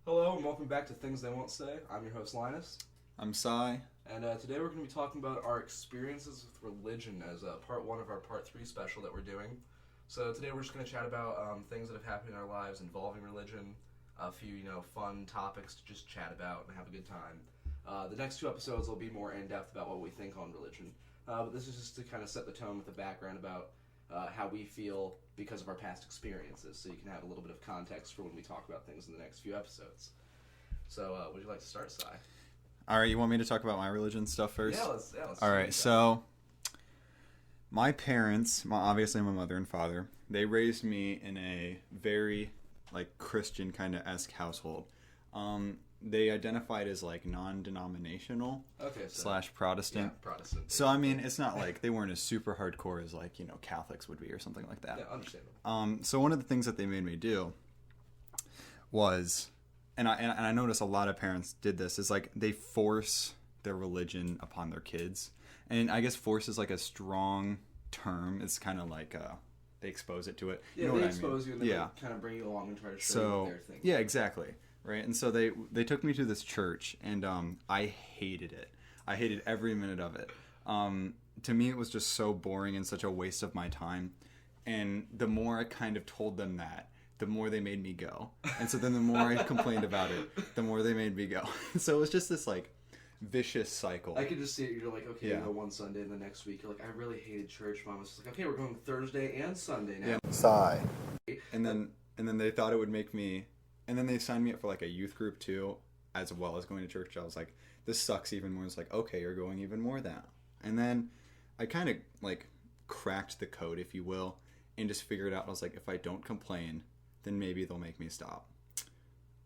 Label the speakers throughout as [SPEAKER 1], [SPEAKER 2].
[SPEAKER 1] Hello and welcome back to Things They Won't Say. I'm your host Linus,
[SPEAKER 2] I'm Sai.
[SPEAKER 1] and today we're going to be talking about our experiences with religion as part one of our part three special that we're doing. So today we're just going to chat about things that have happened in our lives involving religion, a few fun topics to just chat about and have a good time. The next two episodes will be more in depth about what we think on religion, but this is just to kind of set the tone with the background about how we feel because of our past experiences, so you can have a little bit of context for when we talk about things in the next few episodes. So, would you like to start, Sai?
[SPEAKER 2] All right, you want me to talk about my religion stuff first?
[SPEAKER 1] Yeah, let's
[SPEAKER 2] All right, so my parents, obviously my mother and father, they raised me in a very Christian kind of esque household. They identified as non-denominational / Protestant.
[SPEAKER 1] Yeah, Protestant.
[SPEAKER 2] So I mean, it's not like they weren't as super hardcore as Catholics would be or something like that.
[SPEAKER 1] Yeah, understandable.
[SPEAKER 2] So one of the things that they made me do was, and I notice a lot of parents did this, is they force their religion upon their kids. And I guess force is a strong term. It's kind of they expose it to it.
[SPEAKER 1] Yeah,
[SPEAKER 2] you know
[SPEAKER 1] they
[SPEAKER 2] what
[SPEAKER 1] expose
[SPEAKER 2] I mean?
[SPEAKER 1] you and
[SPEAKER 2] Yeah.
[SPEAKER 1] they kind of bring you along and try to show you what they're thinking.
[SPEAKER 2] Yeah, exactly. Right, and so they took me to this church, and I hated it. I hated every minute of it. To me, it was just so boring and such a waste of my time. And the more I kind of told them that, the more they made me go. And so then the more I complained about it, the more they made me go. So it was just this vicious cycle.
[SPEAKER 1] I could just see it. You're like, okay,
[SPEAKER 2] Yeah.
[SPEAKER 1] you go one Sunday, and the next week you're like, I really hated church. Mom was just like, okay, we're going Thursday and Sunday now.
[SPEAKER 2] Yeah. Sigh. And then they thought it would make me. And then they signed me up for a youth group too, as well as going to church. I was like, this sucks even more. It's like, okay, you're going even more now. And then I kind of cracked the code, if you will, and just figured out, I was like, if I don't complain, then maybe they'll make me stop.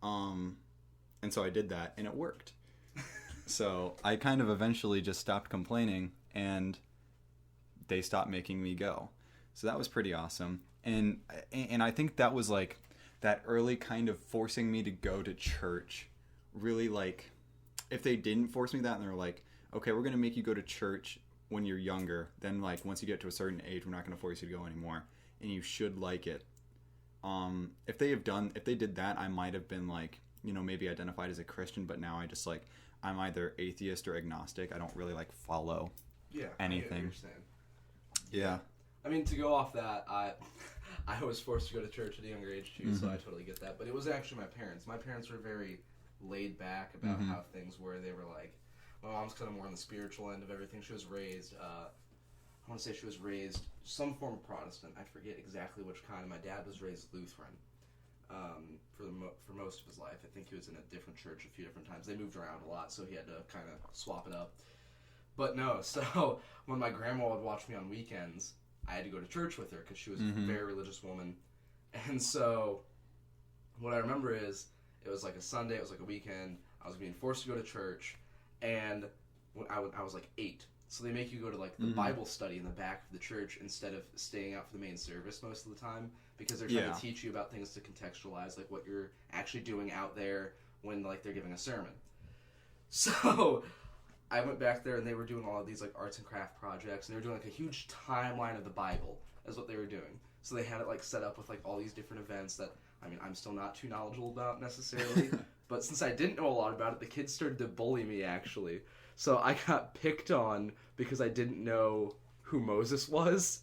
[SPEAKER 2] And so I did that, and it worked. So I kind of eventually just stopped complaining, and they stopped making me go. So that was pretty awesome. And I think that was that early kind of forcing me to go to church, really if they didn't force me that and they're like, okay, we're going to make you go to church when you're younger, then once you get to a certain age, we're not going to force you to go anymore, and you should like it. If they did that, I might have been maybe identified as a Christian, but now I just I'm either atheist or agnostic. I don't really follow anything.
[SPEAKER 1] I understand.
[SPEAKER 2] Yeah.
[SPEAKER 1] I mean, to go off that, I was forced to go to church at a younger age too, so I totally get that. But it was actually my parents. My parents were very laid back about how things were. They were my mom's kind of more on the spiritual end of everything. She was raised, I want to say she was raised some form of Protestant. I forget exactly which kind. My dad was raised Lutheran for most of his life. I think he was in a different church a few different times. They moved around a lot, so he had to kind of swap it up. But no, so when my grandma would watch me on weekends, I had to go to church with her because she was a very religious woman. And so what I remember is it was a Sunday, it was a weekend, I was being forced to go to church, and when I was 8. So they make you go to the Bible study in the back of the church instead of staying out for the main service most of the time, because they're trying to teach you about things to contextualize what you're actually doing out there when they're giving a sermon. So I went back there, and they were doing all of these arts and craft projects, and they were doing a huge timeline of the Bible is what they were doing. So they had it set up with all these different events that, I mean, I'm still not too knowledgeable about necessarily, but since I didn't know a lot about it, the kids started to bully me actually. So I got picked on because I didn't know who Moses was.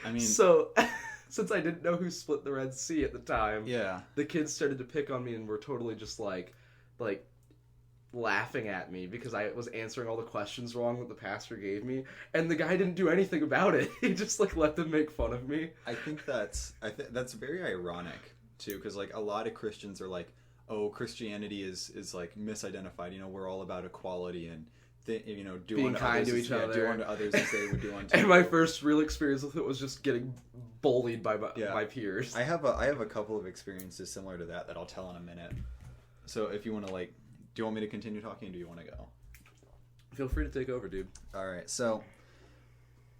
[SPEAKER 2] I mean,
[SPEAKER 1] so since I didn't know who split the Red Sea at the time,
[SPEAKER 2] yeah,
[SPEAKER 1] the kids started to pick on me and were totally just laughing at me because I was answering all the questions wrong that the pastor gave me, and the guy didn't do anything about it. He just let them make fun of me.
[SPEAKER 2] I think that's very ironic too, because a lot of Christians are oh, Christianity is misidentified. We're all about equality and do
[SPEAKER 1] being
[SPEAKER 2] unto
[SPEAKER 1] kind
[SPEAKER 2] others
[SPEAKER 1] to each other.
[SPEAKER 2] do unto others as they would do unto
[SPEAKER 1] And
[SPEAKER 2] you.
[SPEAKER 1] my first real experience with it was just getting bullied by my peers.
[SPEAKER 2] I have a couple of experiences similar to that I'll tell in a minute. So if you want to do you want me to continue talking or do you want to go?
[SPEAKER 1] Feel free to take over, dude.
[SPEAKER 2] All right. So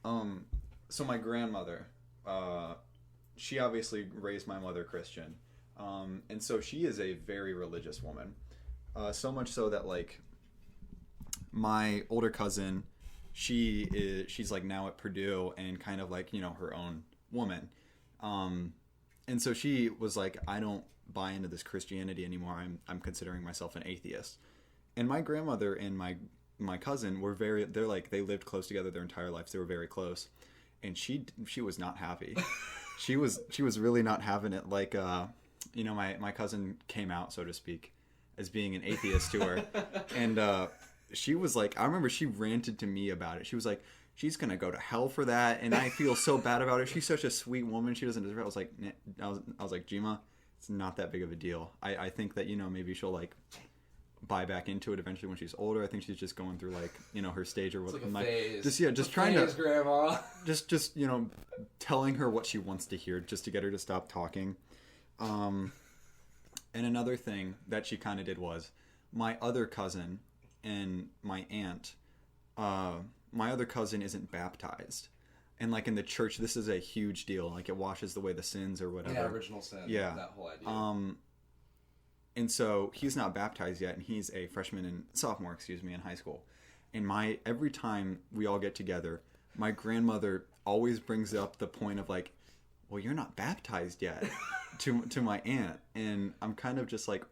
[SPEAKER 2] my grandmother, she obviously raised my mother Christian. And so she is a very religious woman. So much so that my older cousin, she's now at Purdue and kind of her own woman. And so she was I don't buy into this Christianity anymore. I'm considering myself an atheist. And my grandmother and my cousin were they lived close together their entire lives. They were very close. And she was not happy. she was really not having it. Like, my cousin came out, so to speak, as being an atheist to her. And she was like, I remember she ranted to me about it. She was like, she's going to go to hell for that. And I feel so bad about it. She's such a sweet woman. She doesn't deserve it. I was like, Jima, it's not that big of a deal. I think that, maybe she'll like buy back into it eventually when she's older. I think she's just going through like, her stage or whatever.
[SPEAKER 1] Like a phase.
[SPEAKER 2] Just trying to,
[SPEAKER 1] grandma.
[SPEAKER 2] just telling her what she wants to hear just to get her to stop talking. And another thing that she kind of did was my other cousin and my aunt, my other cousin isn't baptized. And like in the church, this is a huge deal. Like it washes away the sins or whatever.
[SPEAKER 1] Yeah, original sin.
[SPEAKER 2] Yeah.
[SPEAKER 1] That whole idea.
[SPEAKER 2] And so he's not baptized yet, and he's a sophomore in high school. And every time we all get together, my grandmother always brings up the point of like, well, you're not baptized yet to my aunt. And I'm kind of just like,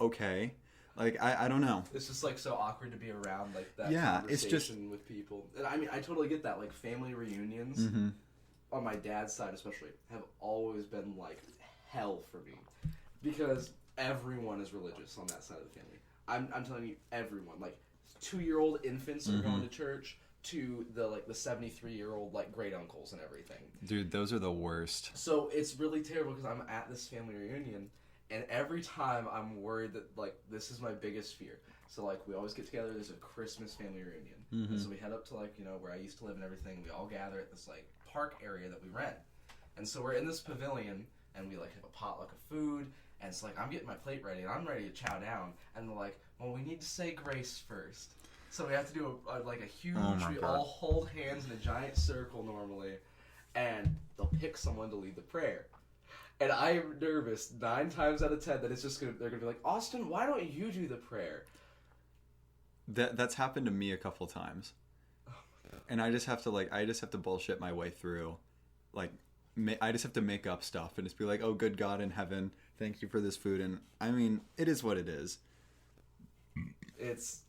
[SPEAKER 2] okay. Like, I don't know.
[SPEAKER 1] It's just like so awkward to be around like that conversation
[SPEAKER 2] it's just
[SPEAKER 1] with people. And I mean, I totally get that. Like family reunions, on my dad's side especially, have always been like hell for me. Because everyone is religious on that side of the family. I'm telling you, everyone. Like 2-year-old infants are going to church to the 73-year-old like great uncles and everything.
[SPEAKER 2] Dude, those are the worst.
[SPEAKER 1] So it's really terrible because I'm at this family reunion, and every time I'm worried that like this is my biggest fear. So like we always get together. There's a Christmas family reunion, and so we head up to like where I used to live and everything. We all gather at this like park area that we rent, and so we're in this pavilion, and we like have a potluck of food. And it's like, I'm getting my plate ready, and I'm ready to chow down. And they're like, well, we need to say grace first. So we have to do a huge, we all hold hands in a giant circle normally. And they'll pick someone to lead the prayer. And I'm nervous 9 times out of 10 that they're going to be like, Austin, why don't you do the prayer?
[SPEAKER 2] That's happened to me a couple times. And I just have to bullshit my way through. Like, I just have to make up stuff and just be like, oh, good God in heaven, thank you for this food. And I mean, it is what it is.
[SPEAKER 1] It's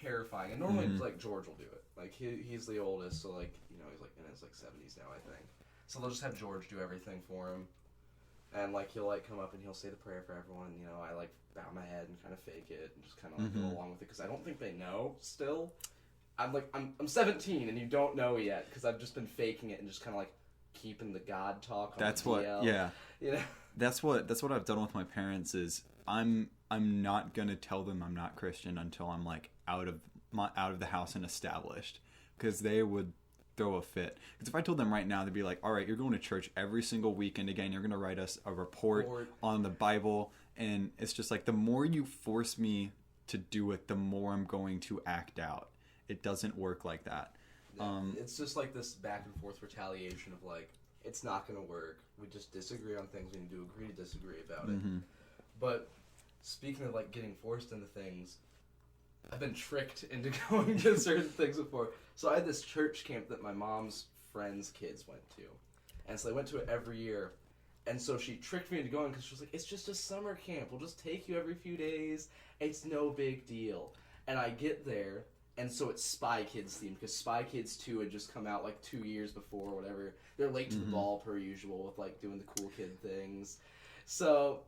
[SPEAKER 1] terrifying. And normally, like, George will do it. Like, he's the oldest, so, like, he's, like, in his, 70s now, I think. So they'll just have George do everything for him. And, like, he'll, like, come up and he'll say the prayer for everyone. I, like, bow my head and kind of fake it and just kind of, like, go along with it. Because I don't think they know still. I'm 17 and you don't know yet because I've just been faking it and just kind of, like, keeping the God talk on
[SPEAKER 2] That's
[SPEAKER 1] the DL.
[SPEAKER 2] What, yeah. That's what I've done with my parents is I'm not gonna tell them I'm not Christian until I'm like out of the house and established, because they would throw a fit. Because if I told them right now, they'd be like, all right, you're going to church every single weekend again, you're gonna write us a report on the Bible, and it's just like the more you force me to do it, the more I'm going to act out. It doesn't work like that.
[SPEAKER 1] It's just like this back and forth retaliation of like, it's not going to work. We just disagree on things. We need to agree to disagree about it. But speaking of like getting forced into things, I've been tricked into going to certain things before. So I had this church camp that my mom's friends' kids went to. And so they went to it every year. And so she tricked me into going because she was like, it's just a summer camp. We'll just take you every few days. It's no big deal. And I get there. And so it's Spy Kids themed, because Spy Kids 2 had just come out like 2 years before or whatever. They're late to the ball per usual with like doing the cool kid things. So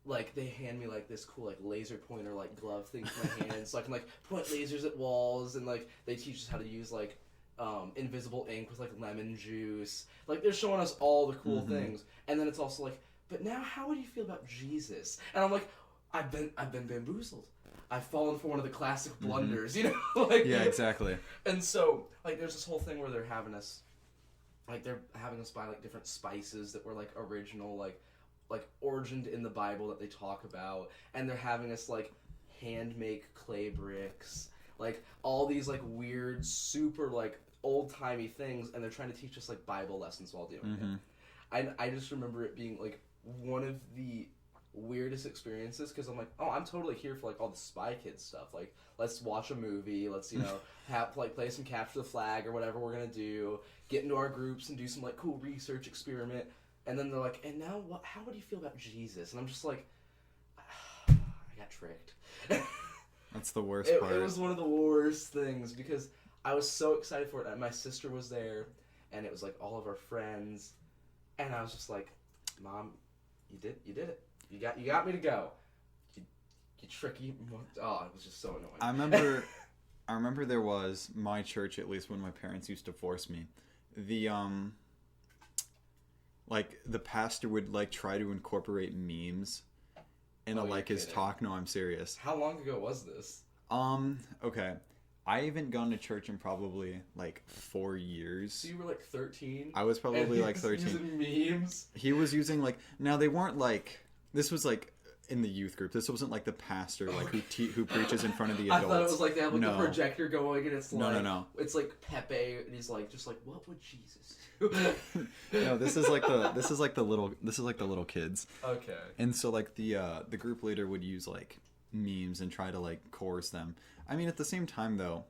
[SPEAKER 1] like they hand me like this cool like laser pointer like glove thing to my hand, so I can like point lasers at walls, and like they teach us how to use like invisible ink with like lemon juice. Like they're showing us all the cool things. And then it's also like, but now how would you feel about Jesus? And I'm like, I've been bamboozled. I've fallen for one of the classic blunders, like,
[SPEAKER 2] yeah, exactly.
[SPEAKER 1] And so, like, there's this whole thing where they're having us buy, like, different spices that were, like, original, like origined in the Bible that they talk about, and they're having us, like, hand-make clay bricks, like, all these, like, weird, super, like, old-timey things, and they're trying to teach us, like, Bible lessons while doing it. I just remember it being, like, one of the weirdest experiences, because I'm like, oh, I'm totally here for like all the Spy Kids stuff. Like, let's watch a movie, let's have like play some capture the flag or whatever we're gonna do, get into our groups and do some like cool research experiment. And then they're like, and now what? How would you feel about Jesus? And I'm just like, I got tricked.
[SPEAKER 2] That's the worst part.
[SPEAKER 1] It was one of the worst things because I was so excited for it. And my sister was there, and it was like all of our friends, and I was just like, Mom, you did it. You got me to go. You tricky. Oh, it was just so annoying.
[SPEAKER 2] I remember there was my church, at least when my parents used to force me. The like the pastor would like try to incorporate memes in his talk. No, I'm serious.
[SPEAKER 1] How long ago was this?
[SPEAKER 2] Okay. I haven't gone to church in probably like 4 years.
[SPEAKER 1] So you were like 13?
[SPEAKER 2] I was probably like 13.
[SPEAKER 1] Using memes?
[SPEAKER 2] He was using like, now they weren't like, this was like in the youth group. This wasn't like the pastor like who preaches in front of the adults.
[SPEAKER 1] I thought it was like they have like the projector going and it's like
[SPEAKER 2] no.
[SPEAKER 1] It's like Pepe and he's like just like, what would Jesus do?
[SPEAKER 2] No, this is like the little kids.
[SPEAKER 1] Okay.
[SPEAKER 2] And so like the group leader would use like memes and try to like coerce them. I mean, at the same time though,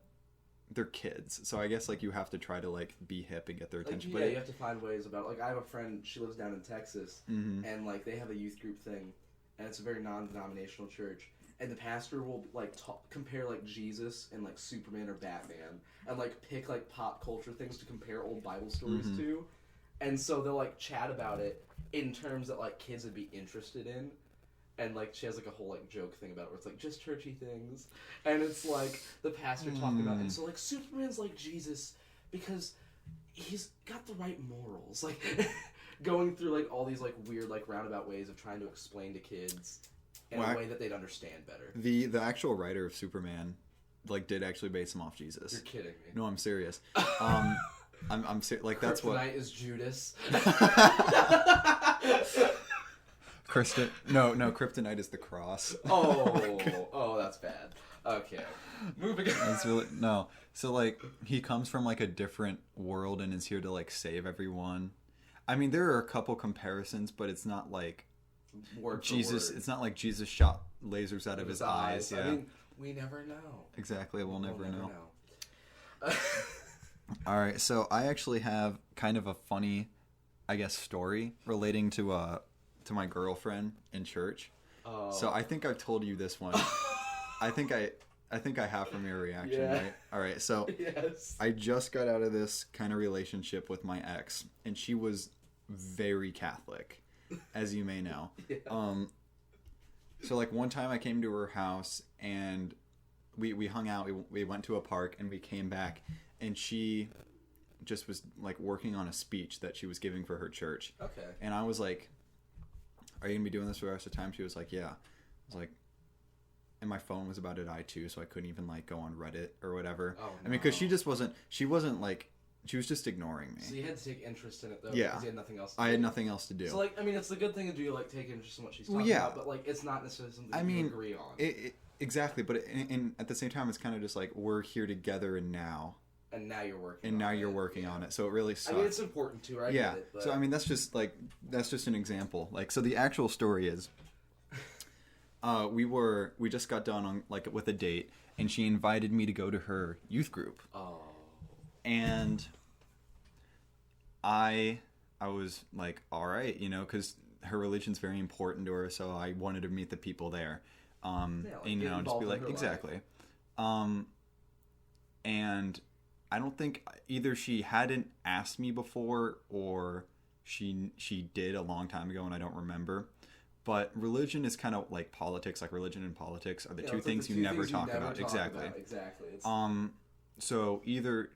[SPEAKER 2] they're kids, so I guess like you have to try to like be hip and get their attention.
[SPEAKER 1] Like, yeah, you have to find ways about. Like I have a friend, she lives down in Texas, and like they have a youth group thing, and it's a very non-denominational church, and the pastor will like compare like Jesus and like Superman or Batman, and like pick like pop culture things to compare old Bible stories to, and so they'll like chat about it in terms that like kids would be interested in. And, like, she has, like, a whole, like, joke thing about it where it's, like, just churchy things. And it's, like, the pastor talking about it. And so, like, Superman's like Jesus because he's got the right morals. Like, going through, like, all these, like, weird, like, roundabout ways of trying to explain to kids in a way that they'd understand better.
[SPEAKER 2] The actual writer of Superman, like, did actually base him off Jesus.
[SPEAKER 1] You're kidding me.
[SPEAKER 2] No, I'm serious. I'm like, that's
[SPEAKER 1] Kryptonite
[SPEAKER 2] what...
[SPEAKER 1] Kryptonite is Judas.
[SPEAKER 2] No, Kryptonite is the cross.
[SPEAKER 1] Oh, that's bad. Okay, moving on.
[SPEAKER 2] That's really no. So like he comes from like a different world and is here to like save everyone. I mean, there are a couple comparisons, but it's not like Jesus. It's not like Jesus shot lasers out of his eyes. Yeah.
[SPEAKER 1] I mean, we never know.
[SPEAKER 2] Exactly, we'll never know. All right, so I actually have kind of a funny, I guess, story relating to my girlfriend in church. Oh. So I think I've told you this one. I think I have from your reaction, right? All right, so
[SPEAKER 1] yes.
[SPEAKER 2] I just got out of this kind of relationship with my ex, and she was very Catholic, as you may know. Yeah. So like one time I came to her house and we hung out. We went to a park and we came back, and she just was like working on a speech that she was giving for her church.
[SPEAKER 1] Okay.
[SPEAKER 2] And I was like, are you gonna be doing this for the rest of the time? She was like, yeah. I was like, and my phone was about to die too, so I couldn't even like go on Reddit or whatever.
[SPEAKER 1] Oh, no.
[SPEAKER 2] I mean, because she wasn't like, she was just ignoring me.
[SPEAKER 1] So you had to take interest in it though,
[SPEAKER 2] yeah.
[SPEAKER 1] Because you had nothing else to do.
[SPEAKER 2] I had nothing else to do.
[SPEAKER 1] So like, I mean, it's a good thing to do, like take interest in what she's talking about, but like, it's not necessarily something you agree on.
[SPEAKER 2] Exactly, but at the same time, it's kind of just like we're here together and now.
[SPEAKER 1] And now you're working.
[SPEAKER 2] And now you're working on it, so it really sucks.
[SPEAKER 1] I mean, it's important too, right?
[SPEAKER 2] Yeah.
[SPEAKER 1] Get it, but...
[SPEAKER 2] So I mean, that's just an example. Like, so the actual story is, we just got done on like with a date, and she invited me to go to her youth group.
[SPEAKER 1] Oh.
[SPEAKER 2] And I was like, all right, you know, because her religion's very important to her, so I wanted to meet the people there. And you know, just be like, exactly. And I don't think either she hadn't asked me before or she did a long time ago and I don't remember. But religion is kind of like politics. Like religion and politics are the two things you never talk about. Exactly. So either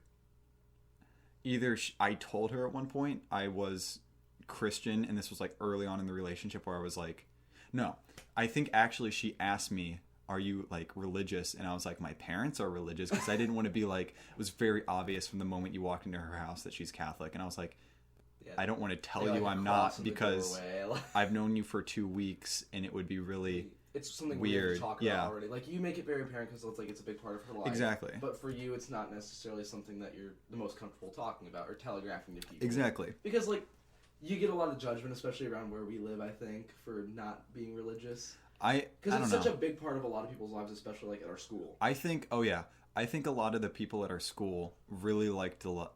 [SPEAKER 2] I told her at one point I was Christian, and this was like early on in the relationship where I was like, no. I think actually she asked me, are you like religious? And I was like, my parents are religious, because I didn't want to be like, it was very obvious from the moment you walked into her house that she's Catholic. And I was like, I don't want to tell you I'm not, because I've known you for 2 weeks and it would be really
[SPEAKER 1] it's something
[SPEAKER 2] weird
[SPEAKER 1] to talk about already. Like, you make it very apparent because it's like it's a big part of her life.
[SPEAKER 2] Exactly.
[SPEAKER 1] But for you, it's not necessarily something that you're the most comfortable talking about or telegraphing to people.
[SPEAKER 2] Exactly.
[SPEAKER 1] Because like, you get a lot of judgment, especially around where we live, I think, for not being religious. Because it's such a big part of a lot of people's lives, especially like at our school.
[SPEAKER 2] I think a lot of the people at our school really like to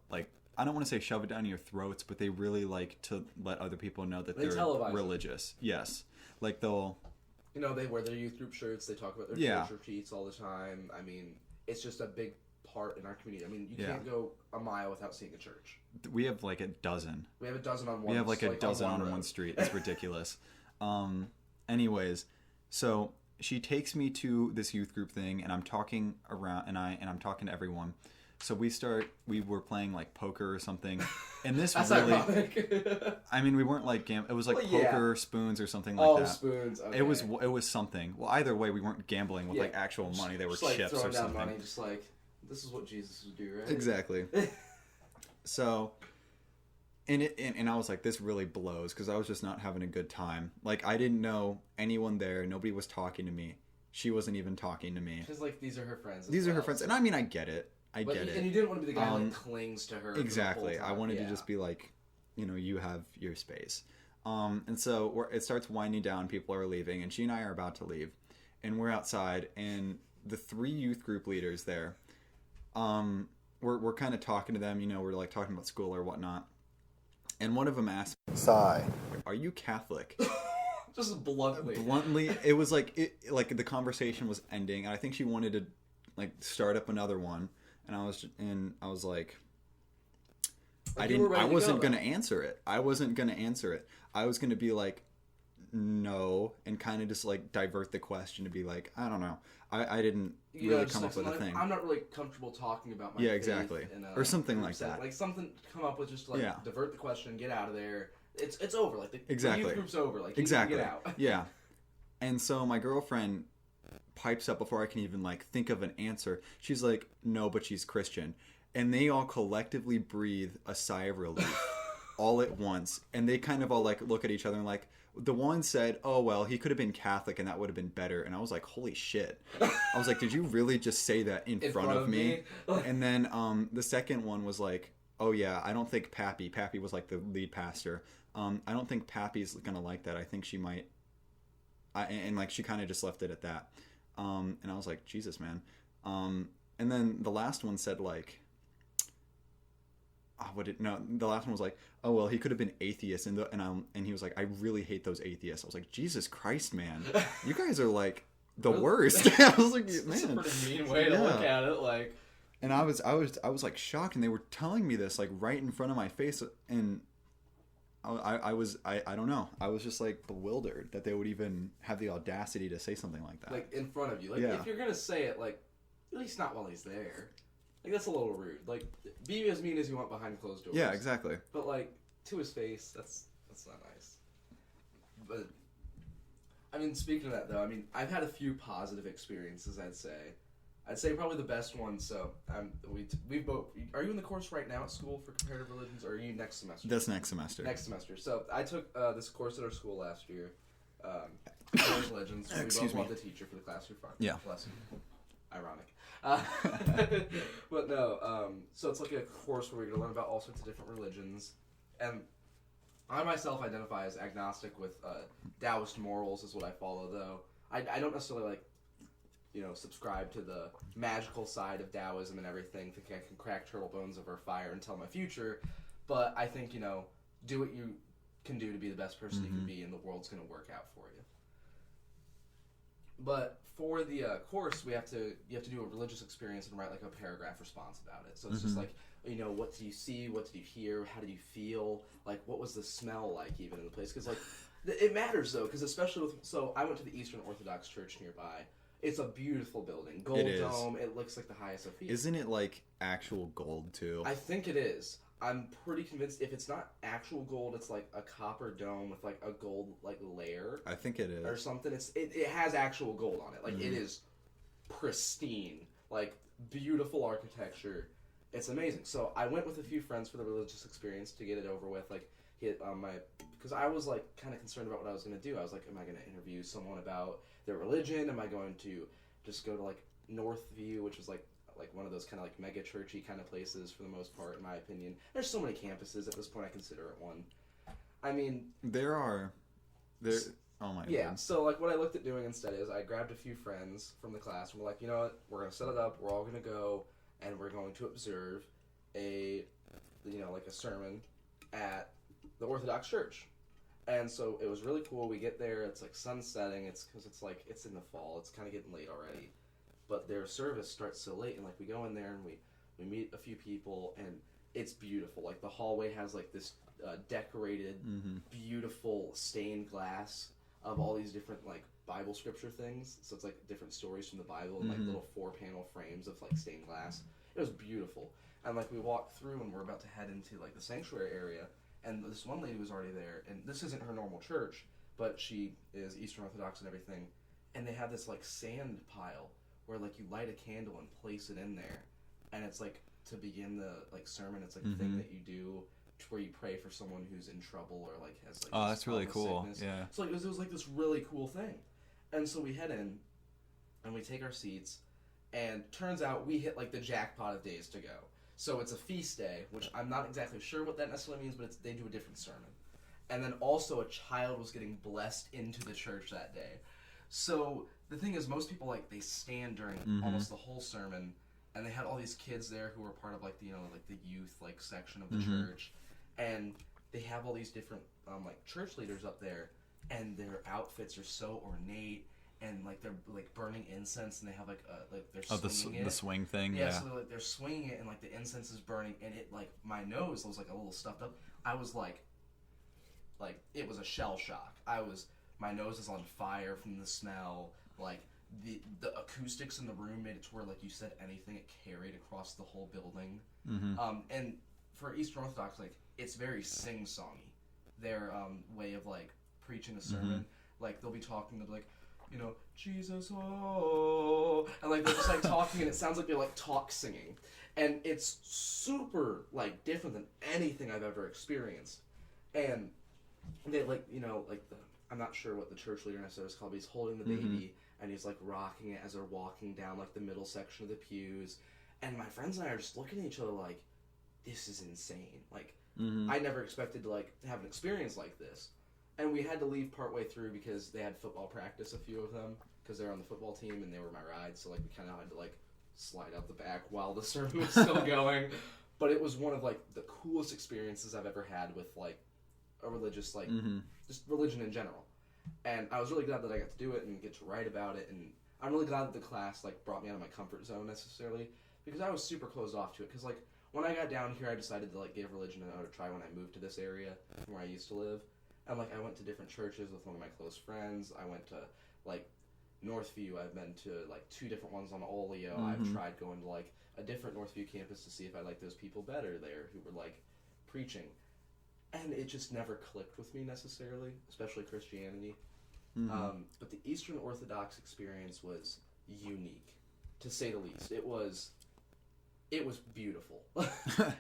[SPEAKER 2] I don't want to say shove it down your throats, but they really like to let other people know that they're religious. Yes. Like they'll...
[SPEAKER 1] You know, they wear their youth group shirts. They talk about their church retreats all the time. I mean, it's just a big part in our community. I mean, you can't go a mile without seeing a church.
[SPEAKER 2] We have like a dozen.
[SPEAKER 1] We have a dozen on one.
[SPEAKER 2] We have like a dozen on one street. It's ridiculous. Anyways, so she takes me to this youth group thing, and I'm talking around, and I'm talking to everyone. So we were playing like poker or something, and this
[SPEAKER 1] That's
[SPEAKER 2] really,
[SPEAKER 1] ironic.
[SPEAKER 2] I mean, we weren't like it was like poker, spoons, or something like that.
[SPEAKER 1] Oh, spoons. Okay.
[SPEAKER 2] It was something. Well, either way, we weren't gambling with like actual money. They were
[SPEAKER 1] just,
[SPEAKER 2] chips
[SPEAKER 1] like,
[SPEAKER 2] or something.
[SPEAKER 1] Money, just like this is what Jesus would do, right?
[SPEAKER 2] Exactly. So, and I was like, this really blows because I was just not having a good time. Like I didn't know anyone there. Nobody was talking to me. She wasn't even talking to me.
[SPEAKER 1] She's like, these are her friends.
[SPEAKER 2] These are her friends, and I mean, I get it. I get it.
[SPEAKER 1] And you didn't want to be the guy who like, clings to her.
[SPEAKER 2] Exactly. I wanted to just be like, you know, you have your space. And so it starts winding down. People are leaving, and she and I are about to leave. And we're outside, and the 3 youth group leaders there, we're kind of talking to them. You know, we're like talking about school or whatnot. And one of them asked, "Sigh, are you Catholic?"
[SPEAKER 1] Just bluntly.
[SPEAKER 2] Bluntly, it was like the conversation was ending, and I think she wanted to like start up another one. And I was like, I wasn't going to answer it. I wasn't going to answer it. I was going to be like, no, and kind of just like divert the question to be like, I don't know. I didn't really come up with a thing.
[SPEAKER 1] I'm not really comfortable talking about my faith
[SPEAKER 2] exactly. Or something like that.
[SPEAKER 1] Like something to come up with just to like divert the question, get out of there. It's over. Like the youth group's over. Like you can get out.
[SPEAKER 2] Yeah. And so my girlfriend pipes up before I can even like think of an answer. She's like, no, but she's Christian. And they all collectively breathe a sigh of relief all at once. And they kind of all like look at each other and like, the one said, oh, well, he could have been Catholic and that would have been better. And I was like, holy shit. I was like, did you really just say that in front of me? And then the second one was like, oh yeah, I don't think Pappy was like the lead pastor. I don't think Pappy's gonna like that. I think she might. And like she kind of just left it at that. And I was like, Jesus, man. And then the last one said like, the last one was like, oh, well, he could have been atheist. And he was like, I really hate those atheists. I was like, Jesus Christ, man. You guys are like the worst. I was like, man.
[SPEAKER 1] That's a pretty mean way to look at it. Like,
[SPEAKER 2] and I was like shocked. And they were telling me this like right in front of my face. And I don't know. I was just like bewildered that they would even have the audacity to say something like that.
[SPEAKER 1] Like in front of you. Like if you're gonna say it, like at least not while he's there. Like that's a little rude. Like be as mean as you want behind closed doors.
[SPEAKER 2] Yeah, exactly.
[SPEAKER 1] But like to his face, that's not nice. But I mean, speaking of that though, I mean I've had a few positive experiences. I'd say probably the best one. So we've both. Are you in the course right now at school for comparative religions, or are you next semester?
[SPEAKER 2] That's next semester.
[SPEAKER 1] Next semester. So I took this course at our school last year. Comparative religions. We both love the teacher for the class. You're fine.
[SPEAKER 2] Yeah.
[SPEAKER 1] Bless you. Ironic. But no. So it's like a course where we're going to learn about all sorts of different religions, and I myself identify as agnostic with Taoist morals is what I follow. Though I don't necessarily like. Subscribe to the magical side of Taoism and everything, think I can crack turtle bones over fire and tell my future, but I think, do what you can do to be the best person you can be, and the world's going to work out for you. But for the course, you have to do a religious experience and write like a paragraph response about it. So it's just like, what did you see, what did you hear, how did you feel, like what was the smell like even in the place, because like, it matters though, because especially so I went to the Eastern Orthodox Church nearby. It's a beautiful building. Gold dome. It looks like the highest Sophia.
[SPEAKER 2] Isn't it like actual gold too?
[SPEAKER 1] I think it is. I'm pretty convinced if it's not actual gold, it's like a copper dome with like a gold like layer.
[SPEAKER 2] I think it is.
[SPEAKER 1] Or something. It has actual gold on it. Like it is pristine. Like beautiful architecture. It's amazing. So I went with a few friends for the religious experience to get it over with. Like because I was like kind of concerned about what I was going to do. I was like, am I going to interview someone about their religion? Am I going to just go to like Northview, which is like one of those kind of like mega churchy kind of places for the most part, in my opinion. There's so many campuses at this point. I consider it one. I mean,
[SPEAKER 2] there. Oh my god.
[SPEAKER 1] Yeah. So like what I looked at doing instead is I grabbed a few friends from the class and we're like, you know what? We're gonna set it up. We're all gonna go and we're going to observe a like a sermon at the Orthodox Church. And so it was really cool. We get there, it's like sun setting. It's because it's in the fall. It's kind of getting late already. But their service starts so late, and like we go in there and we meet a few people, and it's beautiful. Like the hallway has like this decorated, beautiful stained glass of all these different like Bible scripture things. So it's like different stories from the Bible and like little 4-panel frames of like stained glass. It was beautiful. And like we walked through and we're about to head into like the sanctuary area, and this one lady was already there, and this isn't her normal church, but she is Eastern Orthodox and everything. And they have this like sand pile where like you light a candle and place it in there, and it's like to begin the like sermon. It's like a thing that you do where you pray for someone who's in trouble or like has like
[SPEAKER 2] that's really cool.
[SPEAKER 1] Sickness.
[SPEAKER 2] Yeah.
[SPEAKER 1] So like, it was like this really cool thing, and so we head in, and we take our seats, and turns out we hit like the jackpot of days to go. So it's a feast day, which I'm not exactly sure what that necessarily means, but they do a different sermon. And then also a child was getting blessed into the church that day. So the thing is, most people like they stand during almost the whole sermon, and they had all these kids there who were part of like the like the youth like section of the church, and they have all these different like church leaders up there, and their outfits are so ornate. And like they're like burning incense, and they have like they're swinging it.
[SPEAKER 2] The swing thing.
[SPEAKER 1] Yeah. So they're swinging it, and like the incense is burning, and it like my nose was like a little stuffed up. I was like it was a shell shock. My nose is on fire from the smell. Like the acoustics in the room made it to where like you said anything, it carried across the whole building. And for Eastern Orthodox, like it's very sing-songy. Their way of like preaching a sermon, like they'll be talking, they'll be like, Jesus, oh, and like they're just like talking, and it sounds like they're like talk singing, and it's super like different than anything I've ever experienced. And they like I'm not sure what the church leader necessarily is called, but he's holding the baby and he's like rocking it as they're walking down like the middle section of the pews, and my friends and I are just looking at each other like, this is insane. Like I never expected to like have an experience like this. And we had to leave partway through because they had football practice, a few of them, because they're on the football team and they were my ride. So like we kind of had to like slide out the back while the sermon was still going. But it was one of like the coolest experiences I've ever had with like a religious like just religion in general. And I was really glad that I got to do it and get to write about it. And I'm really glad that the class like brought me out of my comfort zone necessarily, because I was super closed off to it. Because like when I got down here, I decided to like give religion another try when I moved to this area from where I used to live. And, like, I went to different churches with one of my close friends. I went to, like, Northview. I've been to, like, 2 different ones on Oleo. I've tried going to, like, a different Northview campus to see if I like those people better there who were, like, preaching. And it just never clicked with me necessarily, especially Christianity. But the Eastern Orthodox experience was unique, to say the least. It was beautiful.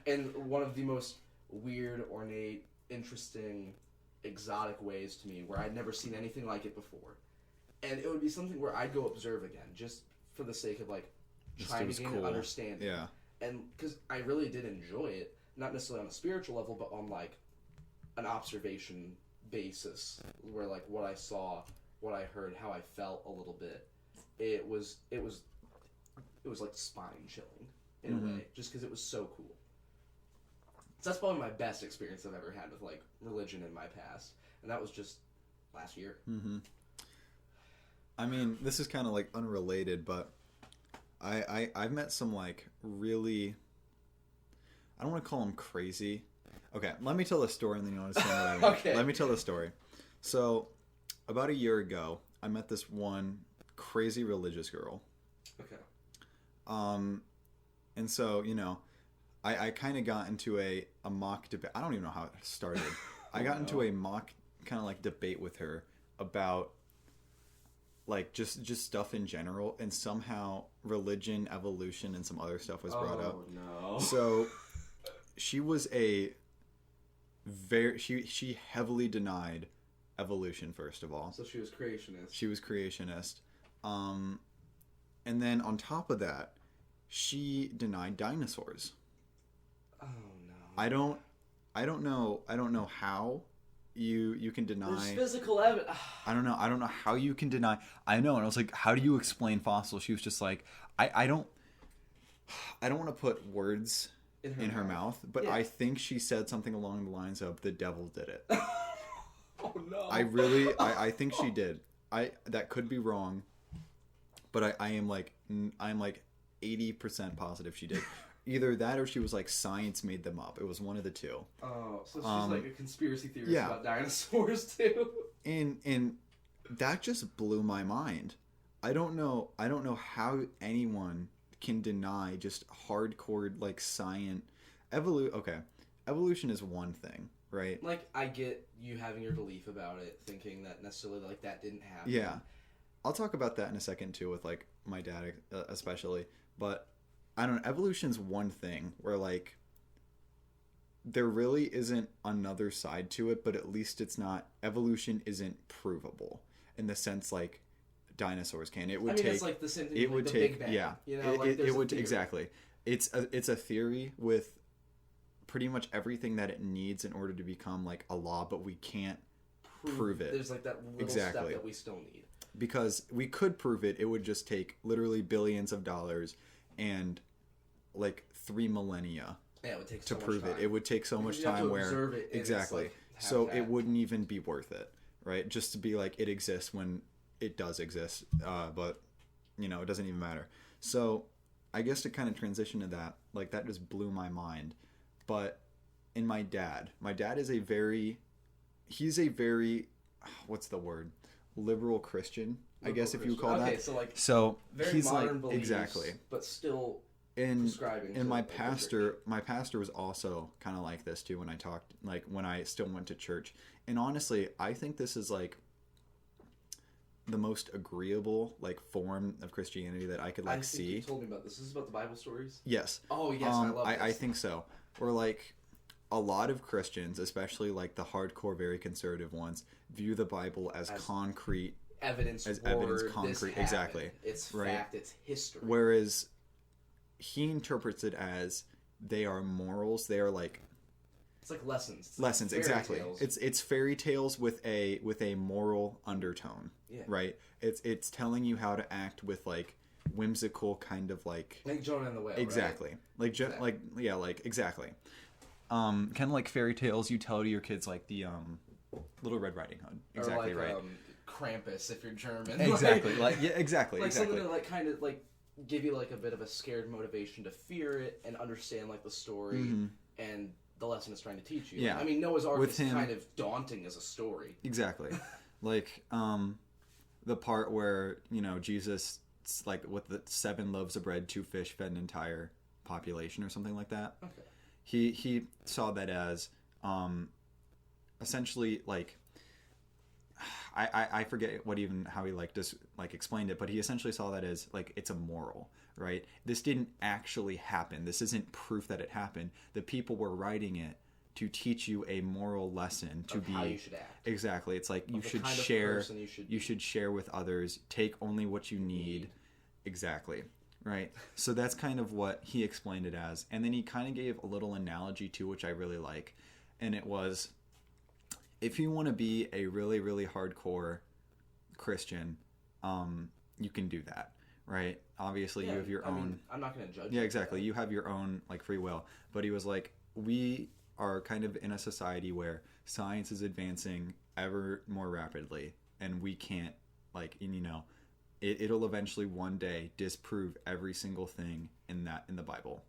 [SPEAKER 1] And one of the most weird, ornate, interesting, exotic ways to me, where I'd never seen anything like it before. And it would be something where I'd go observe again, just for the sake of like trying to gain an understanding. Yeah. And because I really did enjoy it, not necessarily on a spiritual level, but on like an observation basis, where like what I saw, what I heard, how I felt a little bit, it was like spine chilling in a way, just because it was so cool. So that's probably my best experience I've ever had with like religion in my past, and that was just last year.
[SPEAKER 2] I mean, this is kind of like unrelated, but I've met some like really, I don't want to call them crazy. Okay, let me tell the story and then you'll understand what I mean.
[SPEAKER 1] Okay.
[SPEAKER 2] Let me tell the story. So, about a year ago, I met this one crazy religious girl.
[SPEAKER 1] Okay.
[SPEAKER 2] And so, I kind of got into a mock debate. I don't even know how it started. I got into a mock kind of like debate with her about like just stuff in general, and somehow religion, evolution, and some other stuff was brought up.
[SPEAKER 1] Oh no.
[SPEAKER 2] So she was she heavily denied evolution, first of all.
[SPEAKER 1] So she was creationist.
[SPEAKER 2] She was creationist. And then on top of that, she denied dinosaurs.
[SPEAKER 1] Oh no.
[SPEAKER 2] I don't know how you can deny.
[SPEAKER 1] There's physical evidence.
[SPEAKER 2] I don't know how you can deny. I know, and I was like, how do you explain fossils? She was just like, I don't want to put words in her mouth, but I think she said something along the lines of the devil did it.
[SPEAKER 1] Oh no.
[SPEAKER 2] I think she did. That could be wrong, but I'm like 80% positive she did. Either that or she was like, science made them up. It was one of the two.
[SPEAKER 1] Oh, so she's like a conspiracy theorist about dinosaurs too.
[SPEAKER 2] And that just blew my mind. I don't know how anyone can deny just hardcore like science. Evolution is one thing, right?
[SPEAKER 1] Like, I get you having your belief about it, thinking that necessarily like that didn't happen.
[SPEAKER 2] Yeah, I'll talk about that in a second too with like my dad especially, but I don't know, evolution's one thing where like there really isn't another side to it, but at least evolution isn't provable in the sense like dinosaurs can.
[SPEAKER 1] It's like the same thing with the Big Bang.
[SPEAKER 2] Yeah,
[SPEAKER 1] you know, like
[SPEAKER 2] it would exactly. It's a theory with pretty much everything that it needs in order to become like a law, but we can't prove it.
[SPEAKER 1] There's like that little step that we still need.
[SPEAKER 2] Because we could prove it, it would just take literally billions of dollars and like 3 millennia
[SPEAKER 1] it would take
[SPEAKER 2] to prove it. It would take so much time where exactly. So it wouldn't even be worth it, right? Just to be like it exists when it does exist, but you know, it doesn't even matter. So I guess to kind of transition to that, like that just blew my mind. But in my dad is he's a very what's the word? Liberal Christian, I guess if you call that.
[SPEAKER 1] Okay,
[SPEAKER 2] so
[SPEAKER 1] very
[SPEAKER 2] he's
[SPEAKER 1] modern
[SPEAKER 2] like
[SPEAKER 1] beliefs,
[SPEAKER 2] exactly,
[SPEAKER 1] but still
[SPEAKER 2] prescribing. And my pastor was also kind of like this too when I talked, like when I still went to church. And honestly, I think this is like the most agreeable like form of Christianity that I could like see.
[SPEAKER 1] You told me about this. This is about the Bible stories.
[SPEAKER 2] Yes.
[SPEAKER 1] Oh yes, I love this.
[SPEAKER 2] I think so. Or like a lot of Christians, especially like the hardcore, very conservative ones, view the Bible as concrete
[SPEAKER 1] evidence.
[SPEAKER 2] Concrete. Exactly.
[SPEAKER 1] It's fact. It's history.
[SPEAKER 2] Whereas he interprets it as they are morals. They are like.
[SPEAKER 1] It's like lessons.
[SPEAKER 2] Lessons, exactly. It's fairy tales with a moral undertone.
[SPEAKER 1] Yeah.
[SPEAKER 2] Right. It's telling you how to act with like whimsical kind of like
[SPEAKER 1] Jonah and the Whale.
[SPEAKER 2] Exactly.
[SPEAKER 1] Right?
[SPEAKER 2] Exactly. Kind of like fairy tales you tell to your kids, like the Little Red Riding Hood. Exactly,
[SPEAKER 1] or like,
[SPEAKER 2] right.
[SPEAKER 1] Krampus if you're German.
[SPEAKER 2] Exactly. Exactly.
[SPEAKER 1] Like something to like kind of like give you like a bit of a scared motivation to fear it and understand like the story and the lesson it's trying to teach you.
[SPEAKER 2] Yeah.
[SPEAKER 1] I mean, Noah's Ark is kind of daunting as a story.
[SPEAKER 2] Exactly. Like the part where, you know, Jesus like with the 7 loaves of bread, 2 fish fed an entire population or something like that.
[SPEAKER 1] Okay.
[SPEAKER 2] He saw that as essentially like I forget how he just explained it, but he essentially saw that as like it's a moral, right? This didn't actually happen. This isn't proof that it happened. The people were writing it to teach you a moral lesson to be
[SPEAKER 1] how you should act.
[SPEAKER 2] Exactly. It's like you should share. You should share with others. Take only what you need. Exactly. Right. So that's kind of what he explained it as. And then he kind of gave a little analogy too, which I really like. And it was, if you want to be a really, really hardcore Christian, you can do that. Right. Obviously, you have your own.
[SPEAKER 1] I'm not going to judge.
[SPEAKER 2] Yeah, exactly. You have your own like free will. But he was like, we are kind of in a society where science is advancing ever more rapidly, and we can't it'll eventually one day disprove every single thing in the Bible,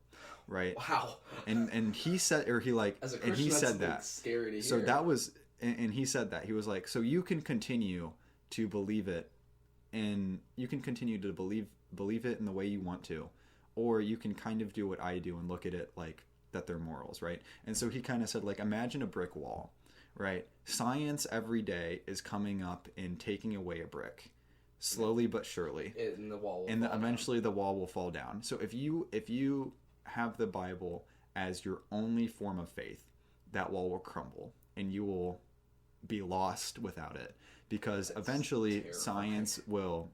[SPEAKER 2] right?
[SPEAKER 1] Wow.
[SPEAKER 2] And he said, or he like,
[SPEAKER 1] as a Christian,
[SPEAKER 2] and he said
[SPEAKER 1] that's
[SPEAKER 2] that.
[SPEAKER 1] Scary to hear.
[SPEAKER 2] So that was, and he said that he was like, so you can continue to believe it, and you can continue to believe it in the way you want to, or you can kind of do what I do and look at it like that they're morals, right? And so he kind of said, like, imagine a brick wall, right? Science every day is coming up and taking away a brick. Slowly but surely,
[SPEAKER 1] and the wall will
[SPEAKER 2] eventually the wall will fall down. So if you have the Bible as your only form of faith, that wall will crumble and you will be lost without it, because eventually terrifying. Science will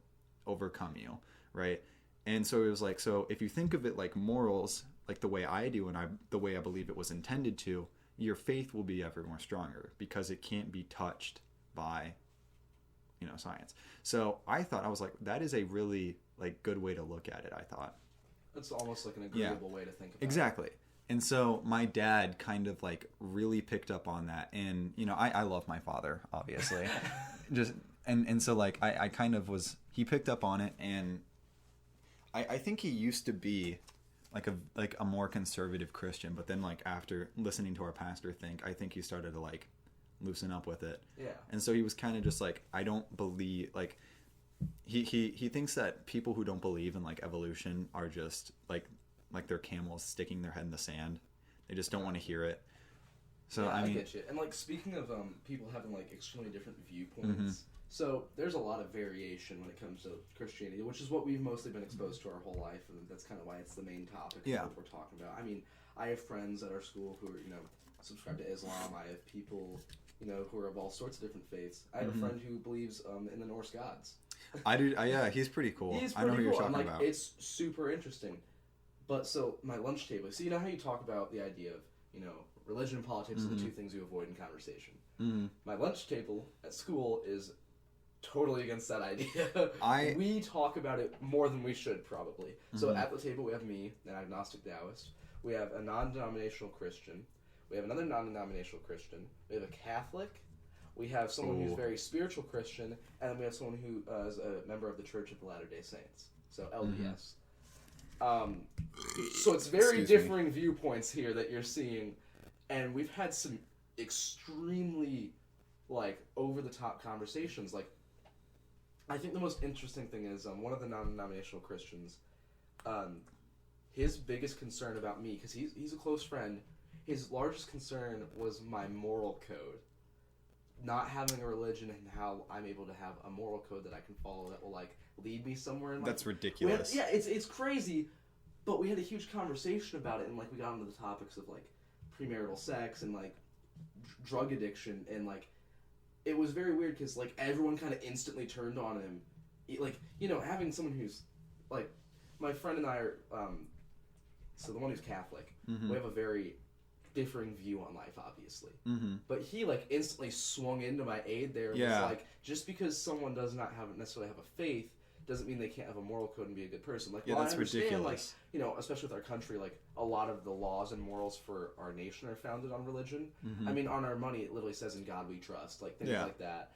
[SPEAKER 2] overcome you, right? And so it was like, so if you think of it like morals, like the way I do and the way I believe it was intended to, your faith will be ever more stronger because it can't be touched by science. So I was like, that is a really like good way to look at it. I thought
[SPEAKER 1] it's almost like an agreeable way to think about
[SPEAKER 2] exactly. And so my dad kind of like really picked up on that. And, you know, I love my father, obviously. And so like I kind of was, he picked up on it, and I think he used to be like a more conservative Christian, but then like after listening to our pastor I think he started to like loosen up with it.
[SPEAKER 1] Yeah.
[SPEAKER 2] And so he was kind of just like, I don't believe, like he thinks that people who don't believe in like evolution are just like they're camels sticking their head in the sand. They just don't want to hear it. So
[SPEAKER 1] yeah,
[SPEAKER 2] I mean,
[SPEAKER 1] get you. And like speaking of people having like extremely different viewpoints, so there's a lot of variation when it comes to Christianity, which is what we've mostly been exposed to our whole life, and that's kind of why it's the main topic of what we're talking about. I mean, I have friends at our school who are, you know, subscribe to Islam. I have people, you know, who are of all sorts of different faiths. I have a friend who believes in the Norse gods.
[SPEAKER 2] I do. Yeah, he's pretty cool.
[SPEAKER 1] He's
[SPEAKER 2] I know who you're talking
[SPEAKER 1] and, like,
[SPEAKER 2] about.
[SPEAKER 1] It's super interesting. But so my lunch table. So you know how you talk about the idea of, you know, religion and politics are the two things you avoid in conversation. My lunch table at school is totally against that idea. We talk about it more than we should, probably. So at the table we have me, an agnostic Taoist. We have a non-denominational Christian. We have another non-denominational Christian. We have a Catholic. We have someone who's very spiritual Christian, and then we have someone who is a member of the Church of the Latter-day Saints. So LDS. So it's very differing viewpoints here that you're seeing, and we've had some extremely like over-the-top conversations. Like, I think the most interesting thing is one of the non-denominational Christians, his biggest concern about me, because he's a close friend, his largest concern was my moral code. Not having a religion and how I'm able to have a moral code that I can follow that will like lead me somewhere in life.
[SPEAKER 2] That's ridiculous.
[SPEAKER 1] It's crazy, but we had a huge conversation about it, and like we got into the topics of like premarital sex and like drug addiction, and like it was very weird because like everyone kind of instantly turned on him. Like, you know, having someone who's like, my friend and I are so the one who's Catholic, we have a very differing view on life, obviously. But he like instantly swung into my aid there. And was like, just because someone does not necessarily have a faith doesn't mean they can't have a moral code and be a good person. Like,
[SPEAKER 2] that's ridiculous.
[SPEAKER 1] Like, you know, especially with our country, like a lot of the laws and morals for our nation are founded on religion. I mean, on our money, it literally says "In God We Trust," like things like that.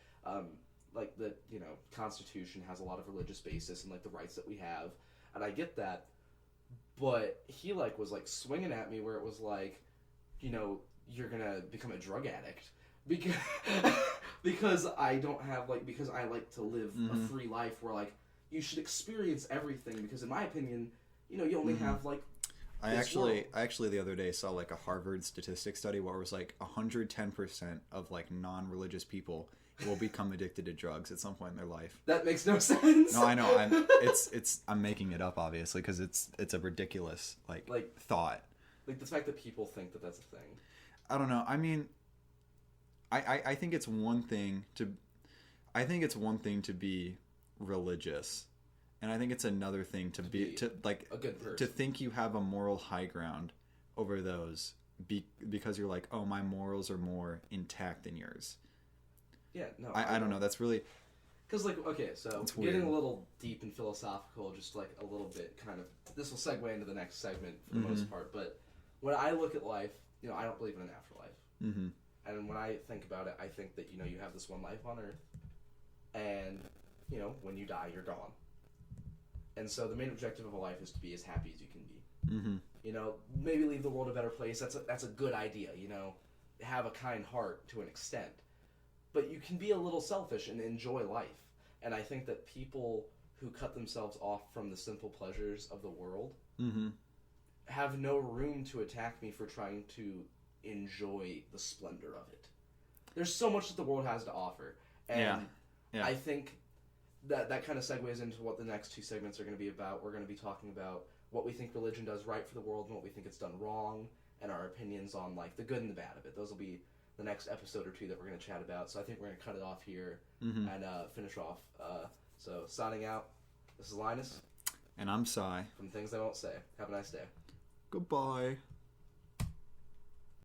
[SPEAKER 1] Like the, you know, Constitution has a lot of religious basis and like the rights that we have, and I get that. But he like was like swinging at me where it was like, you know, you're gonna become a drug addict because I don't have like, because I like to live a free life where like you should experience everything, because in my opinion, you know, you only have like
[SPEAKER 2] I actually the other day saw like a Harvard statistics study where it was like 110% of like non-religious people will become addicted to drugs at some point in their life.
[SPEAKER 1] That makes no sense.
[SPEAKER 2] No, I know. I'm making it up, obviously, because it's a ridiculous like thought.
[SPEAKER 1] Like the fact that people think that that's a thing.
[SPEAKER 2] I don't know. I mean, I think it's one thing to be religious, and I think it's another thing to be like
[SPEAKER 1] a good person.
[SPEAKER 2] To think you have a moral high ground over those because you're like, oh, my morals are more intact than yours.
[SPEAKER 1] Yeah, no.
[SPEAKER 2] I don't know. That's really...
[SPEAKER 1] Because, like, okay, so getting a little deep and philosophical, just, like, a little bit, kind of... This will segue into the next segment for the most part, but when I look at life, you know, I don't believe in an afterlife. And when I think about it, I think that, you know, you have this one life on Earth, and, you know, when you die, you're gone. And so the main objective of a life is to be as happy as you can be. You know, maybe leave the world a better place. That's a good idea, you know. Have a kind heart to an extent. But you can be a little selfish and enjoy life. And I think that people who cut themselves off from the simple pleasures of the world have no room to attack me for trying to enjoy the splendor of it. There's so much that the world has to offer. And I think that kind of segues into what the next two segments are going to be about. We're going to be talking about what we think religion does right for the world and what we think it's done wrong, and our opinions on like the good and the bad of it. Those will be the next episode or two that we're going to chat about. So I think we're going to cut it off here and finish off. So signing out, this is Linus.
[SPEAKER 2] And I'm Cy.
[SPEAKER 1] From Things I Won't Say. Have a nice day.
[SPEAKER 2] Goodbye.